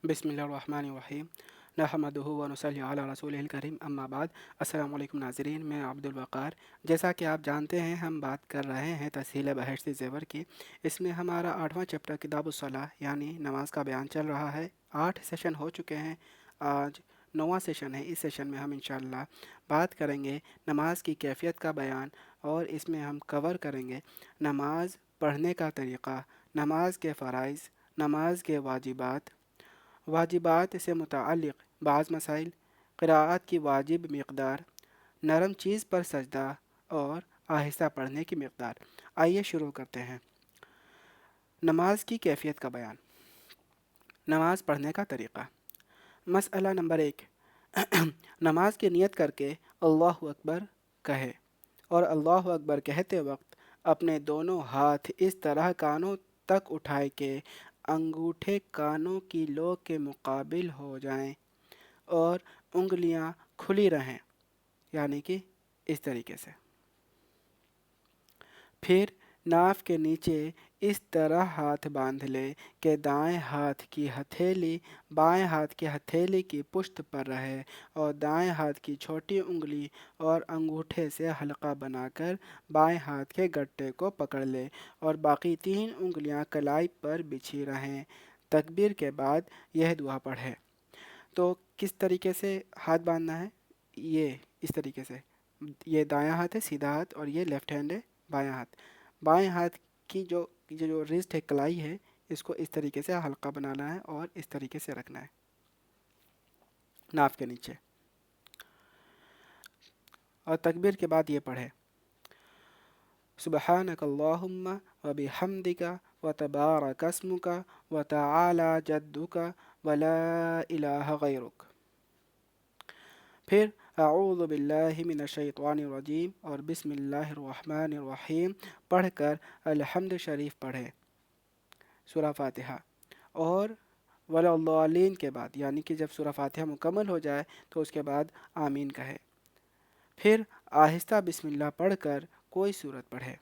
بسم اللہ الرحمن الرحیم نحمدہ و نصلی علی رسولہ الکریم اما بعد۔ السلام علیکم ناظرین، میں عبد الوقار۔ جیسا کہ آپ جانتے ہیں ہم بات کر رہے ہیں تسہیل بہشت زیور کی۔ اس میں ہمارا 8واں چیپٹر کتاب الصلاۃ یعنی نماز کا بیان چل رہا ہے۔ 8 سیشن ہو چکے ہیں، آج 9واں سیشن ہے۔ اس سیشن میں ہم انشاءاللہ بات کریں گے نماز کی کیفیت کا بیان، اور اس میں ہم کور کریں گے نماز پڑھنے کا طریقہ، نماز کے فرائض، نماز کے واجبات سے متعلق بعض مسائل، قراءت کی واجب مقدار، نرم چیز پر سجدہ اور آہستہ پڑھنے کی مقدار۔ آئیے شروع کرتے ہیں۔ نماز کی کیفیت کا بیان، نماز پڑھنے کا طریقہ۔ مسئلہ نمبر 1، نماز کی نیت کر کے اللہ اکبر کہے، اور اللہ اکبر کہتے وقت اپنے دونوں ہاتھ اس طرح کانوں تک اٹھائے کہ انگوٹھے کانوں کی لو کے مقابل ہو جائیں اور انگلیاں کھلی رہیں، یعنی کہ اس طریقے سے۔ پھر ناف کے نیچے اس طرح ہاتھ باندھ لے کہ دائیں ہاتھ کی ہتھیلی بائیں ہاتھ کی ہتھیلی کی پشت پر رہے، اور دائیں ہاتھ کی چھوٹی انگلی اور انگوٹھے سے حلقہ بنا کر بائیں ہاتھ کے گٹے کو پکڑ لے، اور باقی 3 انگلیاں کلائی پر بچھی رہیں۔ تکبیر کے بعد یہ دعا پڑھے۔ تو کس طریقے سے ہاتھ باندھنا ہے؟ یہ اس طریقے سے، یہ دایاں ہاتھ ہے سیدھا ہاتھ، اور یہ لیفٹ ہینڈ ہے بایاں ہاتھ۔ بائیں ہاتھ کی جو رسٹ ہے، کلائی ہے، اس کو اس طریقے سے حلقہ بنانا ہے اور اس طریقے سے رکھنا ہے ناف کے نیچے، اور تکبیر کے بعد یہ پڑھے سبحانک اللہم وبحمدک وتبارک اسمک وتعالی جدک ولا الہ غیرک۔ پھر اعوذ باللہ من الشیطان الرجیم اور بسم اللہ الرحمن الرحیم پڑھ کر الحمد شریف پڑھے، سورہ فاتحہ، اور ولا الضالین کے بعد، یعنی کہ جب سورہ فاتحہ مکمل ہو جائے تو اس کے بعد آمین کہے۔ پھر آہستہ بسم اللہ پڑھ کر کوئی سورت پڑھے۔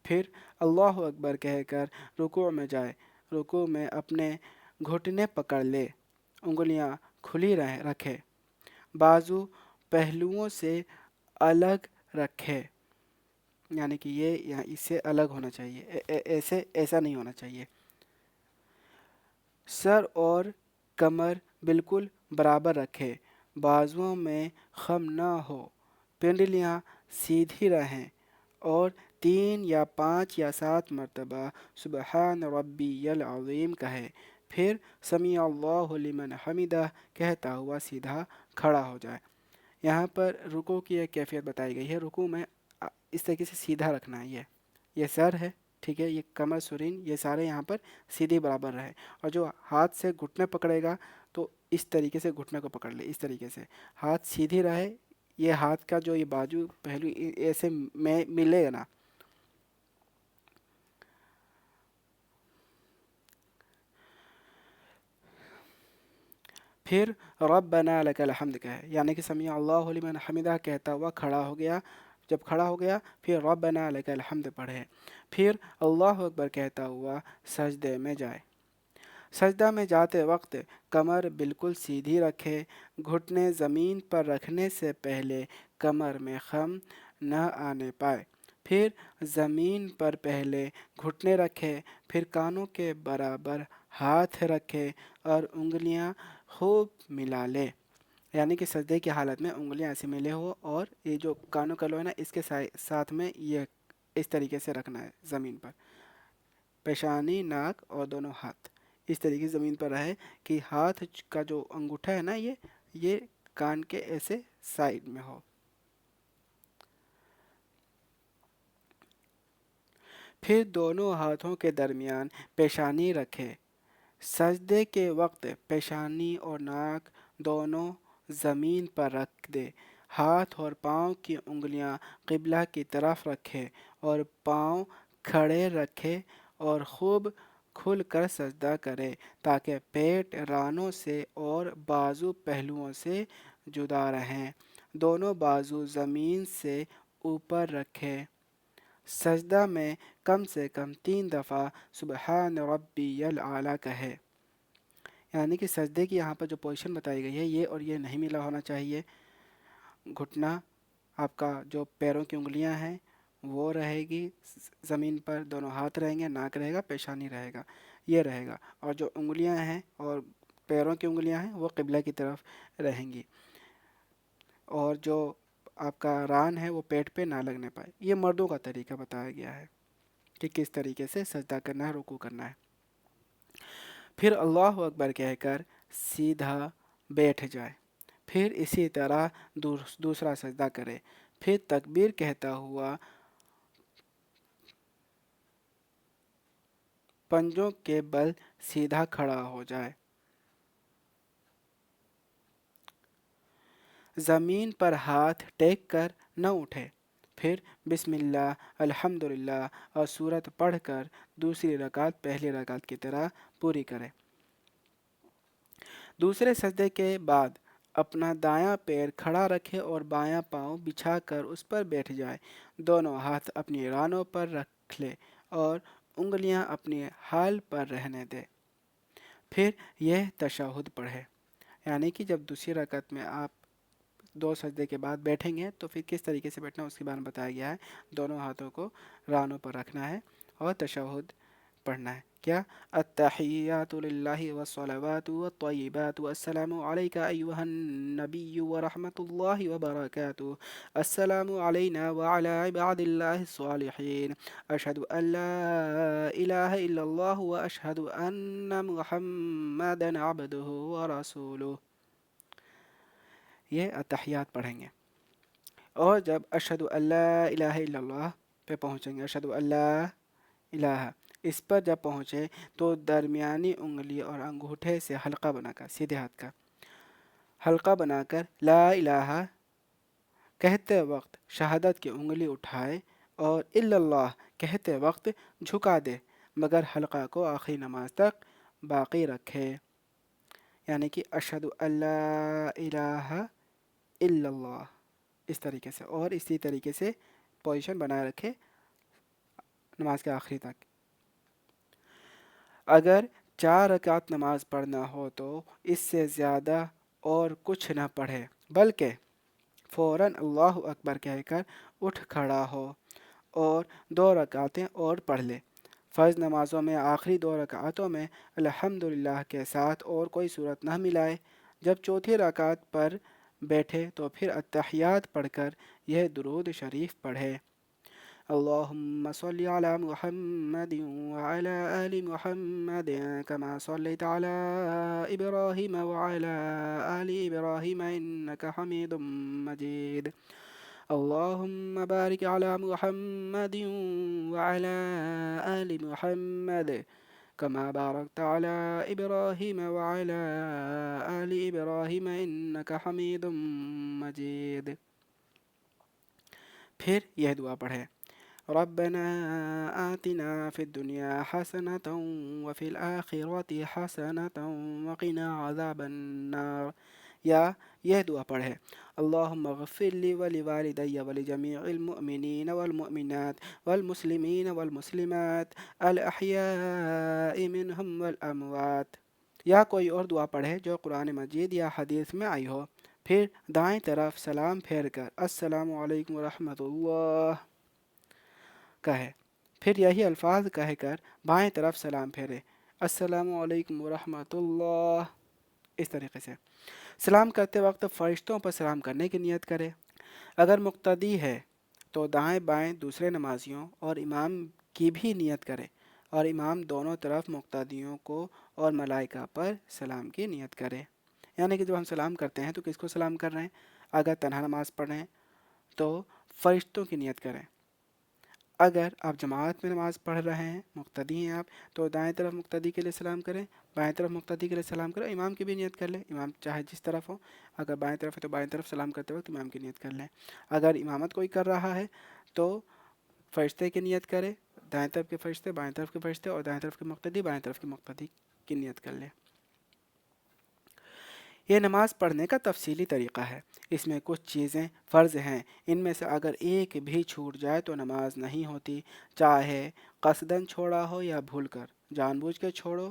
پھر اللہ اکبر کہہ کر رکوع میں جائے، رکوع میں اپنے گھٹنے پکڑ لے، انگلیاں کھلی رکھے، بازو پہلوؤں سے الگ رکھے، یعنی کہ یہ اس سے الگ ہونا چاہیے، ایسا نہیں ہونا چاہیے۔ سر اور کمر بالکل برابر رکھے، بازوؤں میں خم نہ ہو، پنڈلیاں سیدھی رہیں، اور 3 یا 5 یا 7 مرتبہ سبحان ربی العظیم کہے۔ پھر سمیع اللہ لمن حمدہ کہتا ہوا سیدھا کھڑا ہو جائے۔ یہاں پر رکوع کی ایک کیفیت بتائی گئی ہے۔ رکوع میں اس طریقے سے سیدھا رکھنا ہے، یہ سر ہے، ٹھیک ہے، یہ کمر سرین، یہ سارے یہاں پر سیدھی برابر رہے، اور جو ہاتھ سے گھٹنے پکڑے گا تو اس طریقے سے گھٹنے کو پکڑ لے، اس طریقے سے ہاتھ سیدھی رہے، یہ ہاتھ کا جو یہ بازو پہلو ایسے میں ملے گا نا۔ پھر ربنا لک الحمد کہے، یعنی کہ سمیع اللہ لمن حمدہ کہتا ہوا کھڑا ہو گیا۔ جب کھڑا ہو گیا پھر ربنا لک الحمد پڑھے۔ پھر اللہ اکبر کہتا ہوا سجدے میں جائے۔ سجدہ میں جاتے وقت کمر بالکل سیدھی رکھے، گھٹنے زمین پر رکھنے سے پہلے کمر میں خم نہ آنے پائے۔ پھر زمین پر پہلے گھٹنے رکھے، پھر کانوں کے برابر ہاتھ رکھے اور انگلیاں خوب ملا لے، یعنی کہ سجدے کی حالت میں انگلیاں ایسے ملے ہو، اور یہ جو کانوں کا لو ہے نا، اس کے ساتھ میں یہ اس طریقے سے رکھنا ہے زمین پر، پیشانی، ناک اور دونوں ہاتھ اس طریقے سے زمین پر رہے کہ ہاتھ کا جو انگوٹھا ہے نا، یہ کان کے ایسے سائڈ میں ہو۔ پھر دونوں ہاتھوں کے درمیان پیشانی رکھے۔ سجدے کے وقت پیشانی اور ناک دونوں زمین پر رکھ دے، ہاتھ اور پاؤں کی انگلیاں قبلہ کی طرف رکھے، اور پاؤں کھڑے رکھے اور خوب کھل کر سجدہ کرے تاکہ پیٹ رانوں سے اور بازو پہلوؤں سے جدا رہیں۔ دونوں بازو زمین سے اوپر رکھے۔ سجدہ میں کم سے کم 3 دفعہ سبحان ربی الاعلیٰ کہے، یعنی کہ سجدے کی یہاں پر جو پوزیشن بتائی گئی ہے یہ اور یہ نہیں ملا ہونا چاہیے. گھٹنا آپ کا جو پیروں کی انگلیاں ہیں وہ رہے گی زمین پر، دونوں ہاتھ رہیں گے، ناک رہے گا، پیشانی رہے گا، یہ رہے گا. اور جو انگلیاں ہیں اور پیروں کی انگلیاں ہیں وہ قبلہ کی طرف رہیں گی. اور جو آپ کا ران ہے وہ پیٹ پہ نہ لگنے پائے. یہ مردوں کا طریقہ بتایا گیا ہے کہ کس طریقے سے سجدہ کرنا ہے، رکوع کرنا ہے. پھر اللہ اکبر کہہ کر سیدھا بیٹھ جائے. پھر اسی طرح دوسرا سجدہ کرے. پھر تکبیر کہتا ہوا پنجوں کے بل سیدھا کھڑا ہو جائے. زمین پر ہاتھ ٹیک کر نہ اٹھے. پھر بسم اللہ، الحمدللہ اور سورت پڑھ کر دوسری رکعت پہلی رکعت کی طرح پوری کرے. دوسرے سجدے کے بعد اپنا دایاں پیر کھڑا رکھے اور بایاں پاؤں بچھا کر اس پر بیٹھ جائے. دونوں ہاتھ اپنی رانوں پر رکھ لے اور انگلیاں اپنی حال پر رہنے دے. پھر یہ تشہد پڑھے. یعنی کہ جب دوسری رکعت میں آپ دو سجدے کے بعد بیٹھیں گے تو پھر کس طریقے سے بیٹھنا اس کے بارے میں بتایا گیا ہے. دونوں ہاتھوں کو رانوں پر رکھنا ہے اور تشہد پڑھنا ہے. کیا؟ التحیات للہ والصلوات والطیبات والسلام علیک ایہا النبی ورحمۃ اللہ وبرکاتہ. السلام علینا وعلی عباد اللہ الصالحین. اشہد ان لا الہ الا اللہ واشہد ان محمدا عبدہ ورسولہ. یہ اتحیات پڑھیں گے. اور جب اشہد ان لا الہ الا اللہ پہ پہنچیں گے، اشہد ان لا الہ، اس پر جب پہنچے تو درمیانی انگلی اور انگوٹھے سے حلقہ بنا کر، سیدھے ہاتھ کا حلقہ بنا کر لا الہ کہتے وقت شہادت کی انگلی اٹھائے اور الا اللہ کہتے وقت جھکا دے، مگر حلقہ کو آخری نماز تک باقی رکھے. یعنی کہ اشہد ان لا الہ الا اللہ اس طریقے سے، اور اسی طریقے سے پوزیشن بنائے رکھے نماز کے آخری تک. اگر 4 رکعت نماز پڑھنا ہو تو اس سے زیادہ اور کچھ نہ پڑھے، بلکہ فوراً اللہ اکبر کہہ کر اٹھ کھڑا ہو اور 2 رکعتیں اور پڑھ لے. فرض نمازوں میں آخری 2 رکعتوں میں الحمدللہ کے ساتھ اور کوئی صورت نہ ملائے. جب چوتھی رکعت پر بیٹھے تو پھر اتحیات پڑھ کر یہ درود شریف پڑھے. اللهم صل على محمد وعلى آل محمد كما صليت على إبراهيم وعلى آل إبراهيم إنك حميد مجيد. اللهم بارك على محمد وعلى آل محمد كما باركت على إبراهيم وعلى آل إبراهيم إنك حميد مجيد. پھر یہ دعا پڑھے. ربنا آتنا في الدنيا حسنة وفي الآخرة حسنة وقنا عذاب النار. یا یہ دعا پڑھے. اللهم اغفر لي ولوالدي ولجميع المؤمنين والمؤمنات والمسلمين والمسلمات الأحياء منهم والأموات. یا کوئی اور دعا پڑھے جو قرآن مجید یا حدیث میں آئی ہو. پھر دائیں طرف سلام پھیر کر السلام علیکم ورحمۃ اللہ کہے. پھر یہی الفاظ کہہ کر بائیں طرف سلام پھیرے، السلام علیکم ورحمۃ اللہ. اس طریقے سے سلام کرتے وقت فرشتوں پر سلام کرنے کی نیت کرے. اگر مقتدی ہے تو دائیں بائیں دوسرے نمازیوں اور امام کی بھی نیت کرے، اور امام دونوں طرف مقتدیوں کو اور ملائکہ پر سلام کی نیت کرے. یعنی کہ جب ہم سلام کرتے ہیں تو کس کو سلام کر رہے ہیں؟ اگر تنہا نماز پڑھ رہے ہیں تو فرشتوں کی نیت کریں. اگر آپ جماعت میں نماز پڑھ رہے ہیں، مقتدی ہیں آپ، تو دائیں طرف مقتدی کے لیے سلام کریں، بائیں طرف مقتدی کے لیے سلام کریں. امام کی بھی نیت کر لیں، امام چاہے جس طرف ہو. اگر بائیں طرف ہے تو بائیں طرف سلام کرتے وقت امام کی نیت کر لیں. اگر امامت کوئی کر رہا ہے تو فرشتے کی نیت کرے، دائیں طرف کے فرشتے، بائیں طرف کے فرشتے، اور دائیں طرف کے مقتدی، بائیں طرف کے مقتدی کی نیت کر لیں. یہ نماز پڑھنے کا تفصیلی طریقہ ہے. اس میں کچھ چیزیں فرض ہیں، ان میں سے اگر ایک بھی چھوٹ جائے تو نماز نہیں ہوتی، چاہے قصداً چھوڑا ہو یا بھول کر. جان بوجھ کے چھوڑو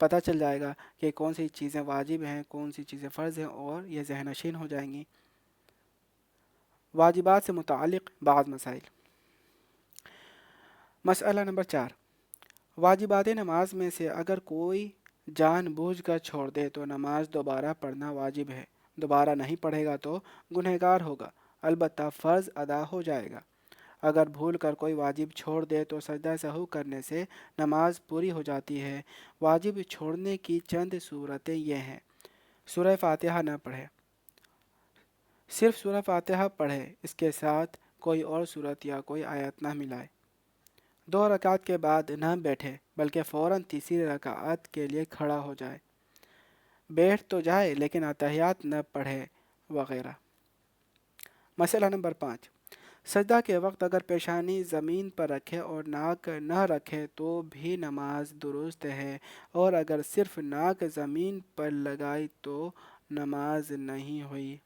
پتہ چل جائے گا کہ کون سی چیزیں واجب ہیں، کون سی چیزیں فرض ہیں، اور یہ ذہن نشین ہو جائیں گی۔ واجبات سے متعلق بعض مسائل۔ مسئلہ نمبر 4، واجبات نماز میں سے اگر کوئی جان بوجھ کر چھوڑ دے تو نماز دوبارہ پڑھنا واجب ہے۔ دوبارہ نہیں پڑھے گا تو گنہگار ہوگا، البتہ فرض ادا ہو جائے گا۔ اگر بھول کر کوئی واجب چھوڑ دے تو سجدہ سہو کرنے سے نماز پوری ہو جاتی ہے۔ واجب چھوڑنے کی چند صورتیں یہ ہیں: سورہ فاتحہ نہ پڑھے، صرف سورہ فاتحہ پڑھے، اس کے ساتھ کوئی اور سورت یا کوئی آیت نہ ملائے، 2 رکعت کے بعد نہ بیٹھے بلکہ فوراً تیسری رکعت کے لیے کھڑا ہو جائے، بیٹھ تو جائے لیکن اتحیات نہ پڑھے، وغیرہ۔ مسئلہ نمبر 5، سجدہ کے وقت اگر پیشانی زمین پر رکھے اور ناک نہ رکھے تو بھی نماز درست ہے، اور اگر صرف ناک زمین پر لگائی تو نماز نہیں ہوئی،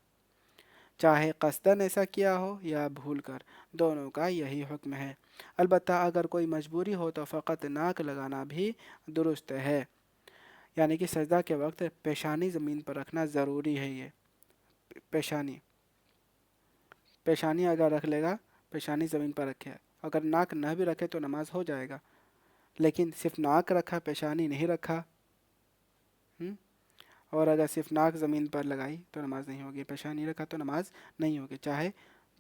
چاہے قصداً ایسا کیا ہو یا بھول کر، دونوں کا یہی حکم ہے۔ البتہ اگر کوئی مجبوری ہو تو فقط ناک لگانا بھی درست ہے، یعنی کہ سجدہ کے وقت پیشانی زمین پر رکھنا ضروری ہے۔ یہ پیشانی اگر رکھ لے گا، پیشانی زمین پر رکھے، اگر ناک نہ بھی رکھے تو نماز ہو جائے گا، لیکن صرف ناک رکھا پیشانی نہیں رکھا، اور اگر صرف ناک زمین پر لگائی تو نماز نہیں ہوگی، پیشانی رکھا تو نماز نہیں ہوگی، چاہے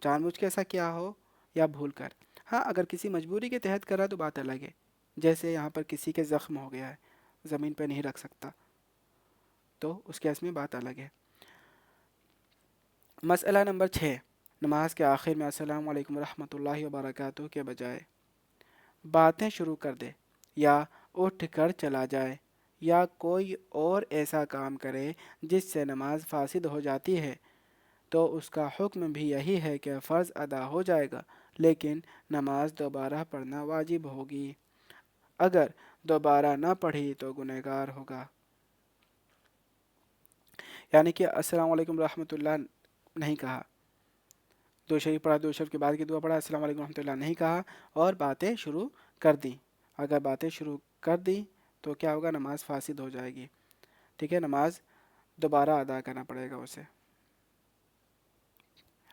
جان بوجھ کے ایسا کیا ہو یا بھول کر۔ ہاں، اگر کسی مجبوری کے تحت کرا تو بات الگ ہے، جیسے یہاں پر کسی کے زخم ہو گیا ہے، زمین پہ نہیں رکھ سکتا، تو اس کیس میں بات الگ ہے۔ مسئلہ نمبر 6، نماز کے آخر میں السلام علیکم ورحمۃ اللہ وبرکاتہ کے بجائے باتیں شروع کر دے، یا اٹھ کر چلا جائے، یا کوئی اور ایسا کام کرے جس سے نماز فاسد ہو جاتی ہے، تو اس کا حکم بھی یہی ہے کہ فرض ادا ہو جائے گا، لیکن نماز دوبارہ پڑھنا واجب ہوگی۔ اگر دوبارہ نہ پڑھی تو گنہگار ہوگا، یعنی کہ السلام علیکم ورحمۃ اللہ نہیں کہا، دو شریف پڑھا، دو شریف کے بعد کی دعا پڑھا، السلام علیکم ورحمۃ اللہ نہیں کہا، اور باتیں شروع کر دیں۔ اگر باتیں شروع کر دیں تو کیا ہوگا؟ نماز فاسد ہو جائے گی، ٹھیک ہے، نماز دوبارہ ادا کرنا پڑے گا اسے۔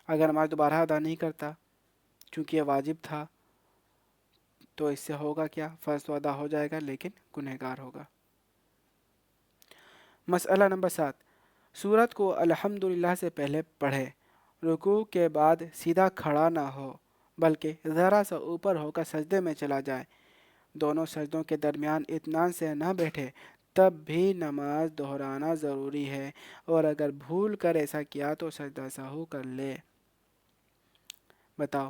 اگر نماز دوبارہ ادا نہیں کرتا چونکہ یہ واجب تھا تو اس سے ہوگا کیا؟ فرض تو ادا ہو جائے گا لیکن گنہگار ہوگا۔ مسئلہ نمبر 7، سورت کو الحمدللہ سے پہلے پڑھے، رکوع کے بعد سیدھا کھڑا نہ ہو بلکہ ذرا سا اوپر ہو کر سجدے میں چلا جائے، دونوں سجدوں کے درمیان اطمینان سے نہ بیٹھے، تب بھی نماز دہرانا ضروری ہے، اور اگر بھول کر ایسا کیا تو سجدہ سہو کر لے۔ بتاؤ،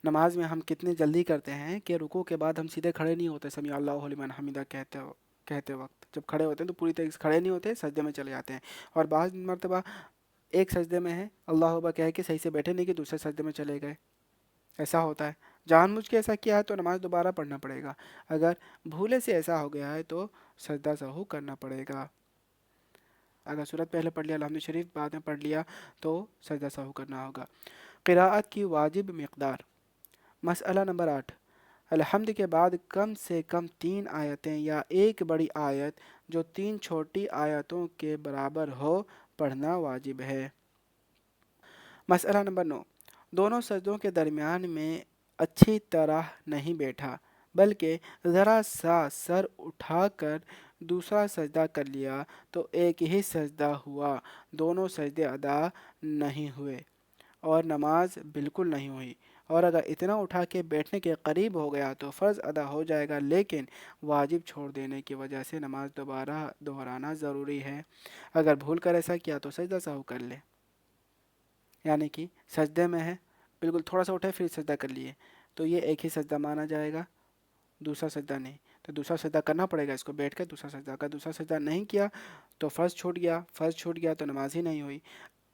نماز میں ہم کتنی جلدی کرتے ہیں کہ رکوع کے بعد ہم سیدھے کھڑے نہیں ہوتے سمیع اللہ لمن حمیدہ کہتے وقت، جب کھڑے ہوتے ہیں تو پوری طریقے سے کھڑے نہیں ہوتے، سجدے میں چلے جاتے ہیں، اور بعض مرتبہ ایک سجدے میں ہے، اللہ اکبر کہہ کے صحیح سے بیٹھے نہیں کہ دوسرے سجدے میں چلے گئے، ایسا ہوتا ہے۔ جان بوجھ کے ایسا کیا ہے تو نماز دوبارہ پڑھنا پڑے گا، اگر بھولے سے ایسا ہو گیا ہے تو سجدہ سہو کرنا پڑے گا۔ اگر سورت پہلے پڑھ لیا، الحمد شریف بعد میں پڑھ لیا تو سجدہ سہو کرنا ہوگا۔ قراءت کی واجب مقدار۔ مسئلہ نمبر 8، الحمد کے بعد کم سے کم 3 آیتیں یا ایک بڑی آیت جو 3 چھوٹی آیتوں کے برابر ہو پڑھنا واجب ہے۔ مسئلہ نمبر 9، دونوں سجدوں کے درمیان میں اچھی طرح نہیں بیٹھا بلکہ ذرا سا سر اٹھا کر دوسرا سجدہ کر لیا تو ایک ہی سجدہ ہوا، دونوں سجدے ادا نہیں ہوئے اور نماز بالکل نہیں ہوئی، اور اگر اتنا اٹھا کے بیٹھنے کے قریب ہو گیا تو فرض ادا ہو جائے گا، لیکن واجب چھوڑ دینے کی وجہ سے نماز دوبارہ دہرانا ضروری ہے۔ اگر بھول کر ایسا کیا تو سجدہ سہو کر لے، یعنی کہ سجدے میں ہے، بالکل تھوڑا سا اٹھے پھر سجدہ کر لیے تو یہ ایک ہی سجدہ مانا جائے گا، دوسرا سجدہ نہیں، تو دوسرا سجدہ کرنا پڑے گا اس کو بیٹھ کر دوسرا سجدہ۔ اگر دوسرا سجدہ نہیں کیا تو فرض چھوٹ گیا تو نماز ہی نہیں ہوئی۔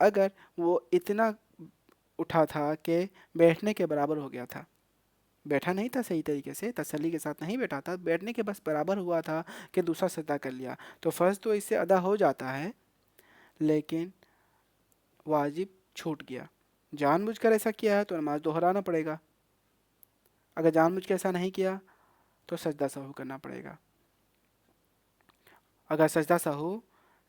اگر وہ اتنا اٹھا تھا کہ بیٹھنے کے برابر ہو گیا تھا، بیٹھا نہیں تھا صحیح طریقے سے، تسلی کے ساتھ نہیں بیٹھا تھا، بیٹھنے کے بس برابر ہوا تھا کہ دوسرا سجدہ کر لیا تو فرض تو اس سے ادا ہو جاتا ہے لیکن واجب چھوٹ گیا۔ جان بوجھ کر ایسا کیا ہے تو نماز دہرانا پڑے گا، اگر جان بوجھ کے ایسا نہیں کیا تو سجدہ سہو کرنا پڑے گا۔ اگر سجدہ سہو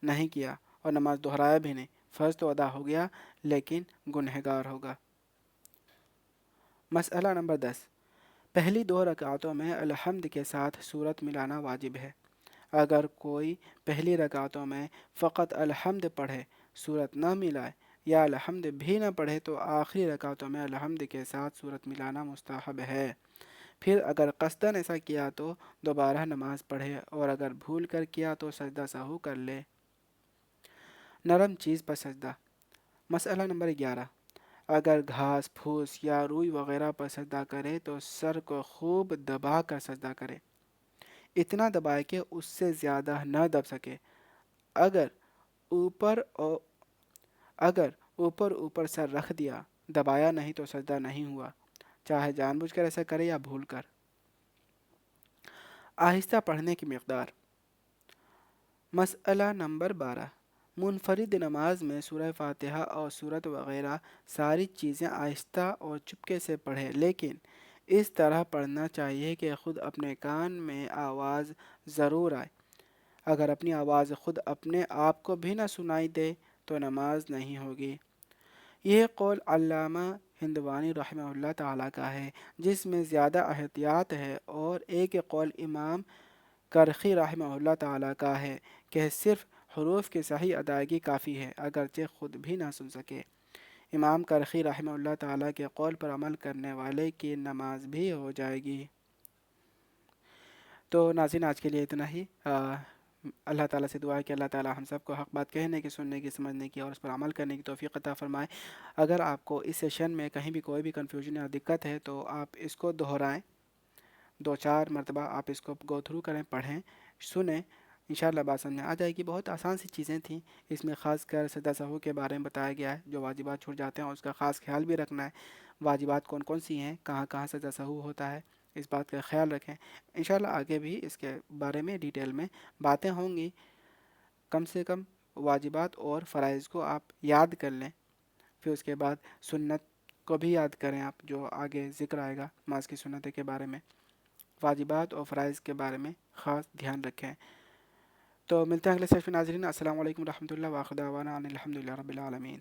نہیں کیا اور نماز دہرایا بھی نہیں، فرض تو ادا ہو گیا لیکن گنہگار ہوگا۔ مسئلہ نمبر 10، پہلی 2 رکعتوں میں الحمد کے ساتھ صورت ملانا واجب ہے۔ اگر کوئی پہلی رکعتوں میں فقط الحمد پڑھے، صورت نہ ملائے یا الحمد بھی نہ پڑھے تو آخری رکعتوں میں الحمد کے ساتھ صورت ملانا مستحب ہے۔ پھر اگر قصداً ایسا کیا تو دوبارہ نماز پڑھے، اور اگر بھول کر کیا تو سجدہ سہو کر لے۔ نرم چیز پر سجدہ۔ مسئلہ نمبر 11، اگر گھاس پھوس یا روئی وغیرہ پر سجدہ کرے تو سر کو خوب دبا کر سجدہ کرے، اتنا دبائے کہ اس سے زیادہ نہ دب سکے۔ اگر اوپر اوپر سر رکھ دیا، دبایا نہیں تو سجدہ نہیں ہوا، چاہے جان بوجھ کر ایسا کرے یا بھول کر۔ آہستہ پڑھنے کی مقدار۔ مسئلہ نمبر 12، منفرد نماز میں سورہ فاتحہ اور سورت وغیرہ ساری چیزیں آہستہ اور چپکے سے پڑھے، لیکن اس طرح پڑھنا چاہیے کہ خود اپنے کان میں آواز ضرور آئے۔ اگر اپنی آواز خود اپنے آپ کو بھی نہ سنائی دے تو نماز نہیں ہوگی۔ یہ قول علامہ ہندوانی رحمہ اللہ تعالیٰ کا ہے، جس میں زیادہ احتیاط ہے، اور ایک قول امام کرخی رحمہ اللہ تعالیٰ کا ہے کہ صرف حروف کی صحیح ادائیگی کافی ہے، اگرچہ خود بھی نہ سن سکے۔ امام کرخی رحمہ اللہ تعالیٰ کے قول پر عمل کرنے والے کی نماز بھی ہو جائے گی۔ تو ناظرین، آج کے لیے اتنا ہی۔ اللہ تعالیٰ سے دعا ہے کہ اللہ تعالیٰ ہم سب کو حق بات کہنے کی، سننے کی، سمجھنے کی اور اس پر عمل کرنے کی توفیق عطا فرمائے۔ اگر آپ کو اس سیشن میں کہیں بھی کوئی بھی کنفیوژن یا دقت ہے تو آپ اس کو دہرائیں، 2-4 مرتبہ آپ اس کو گو تھرو کریں، پڑھیں، سنیں، انشاءاللہ بات سمجھ میں آ جائے گی۔ بہت آسان سی چیزیں تھیں، اس میں خاص کر سجدہ سہو کے بارے میں بتایا گیا ہے، جو واجبات چھوٹ جاتے ہیں اس کا خاص خیال بھی رکھنا ہے۔ واجبات کون کون سی ہیں، کہاں کہاں سجدہ سہو ہوتا ہے، اس بات کا خیال رکھیں۔ انشاءاللہ آگے بھی اس کے بارے میں ڈیٹیل میں باتیں ہوں گی۔ کم سے کم واجبات اور فرائض کو آپ یاد کر لیں، پھر اس کے بعد سنت کو بھی یاد کریں آپ، جو آگے ذکر آئے گا نماز کی سنتیں کے بارے میں۔ واجبات اور فرائض کے بارے میں خاص دھیان رکھیں۔ تو ملتے ہیں اگلے سیشن میں ناظرین۔ السلام علیکم ورحمۃ اللہ، وآخر دعوانا ان الحمد للہ رب العالمین۔